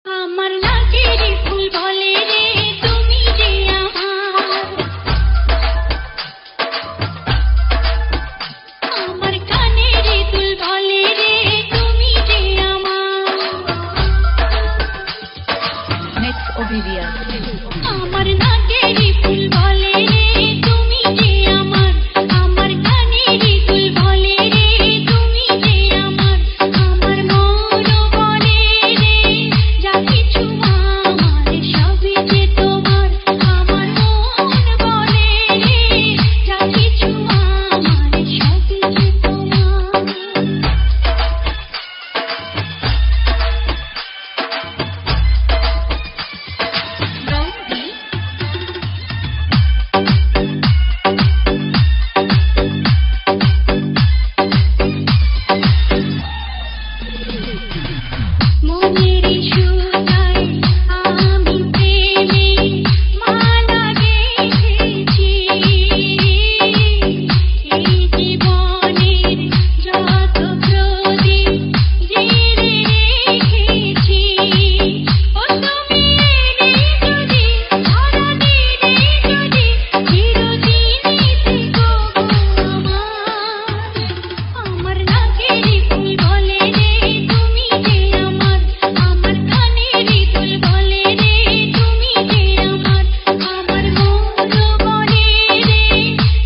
আমার নাকের ফুল বলে রে তুমি যে আমার কানের দুল বলে রে তুমি যে Next Ovidia. আমার নাকের ফুল বলে রে তুমি যে আমার কানের দুল বলে রে তুমি যে আমার মন বলে রে যা কিছু আমার সবই যে তোমার আমার মন বলে রে যা কিছু আমার সবই যে তোমার মনের সুতায় আমি প্রেমে মালা গেঁথেছি এই জীবনের যত প্রদীপ জেলে রেখেছি ও তুমি এলে যদি ধরা দিলে যদি চিরদিনই থেকো আমার নাকের ফুল বলে রে তুমি যে আমার কানের দুল বলে রে তুমি যে আমার মন বলে রে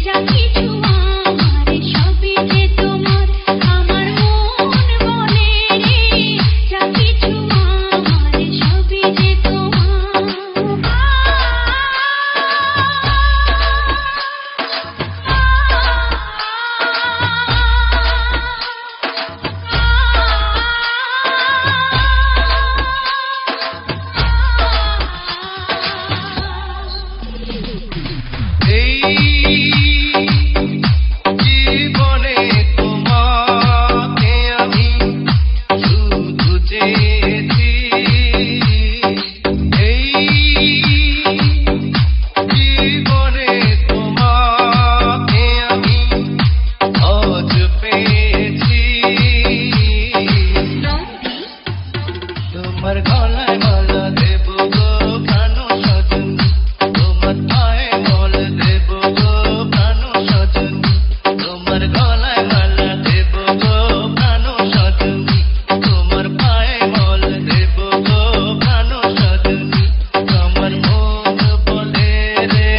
যা কিছু আমার সবই যে তোমার আমার মন বলে রে যা কিছু আমার সবই যে এই জীবনে তোমাকে আমি শুধু চেয়েছি এই জীবনে তোমাকে আমি আজ পেয়েছি তোমার গলায় মালা দেব গো প্রাণ সজন তোমার পায়ে মল দেব গো প্রাণ সজন তোমার গলায় মালা দেব গো প্রাণ সজন তোমার পায়ে মল দেব গো প্রাণ সজন আমার মন বলে রে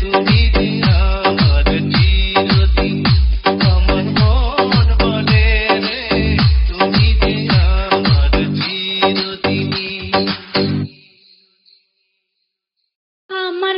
তুমি যে আমার চিরদিন আমার মন বলে রে তুমি যে আমার চিরদিন আমার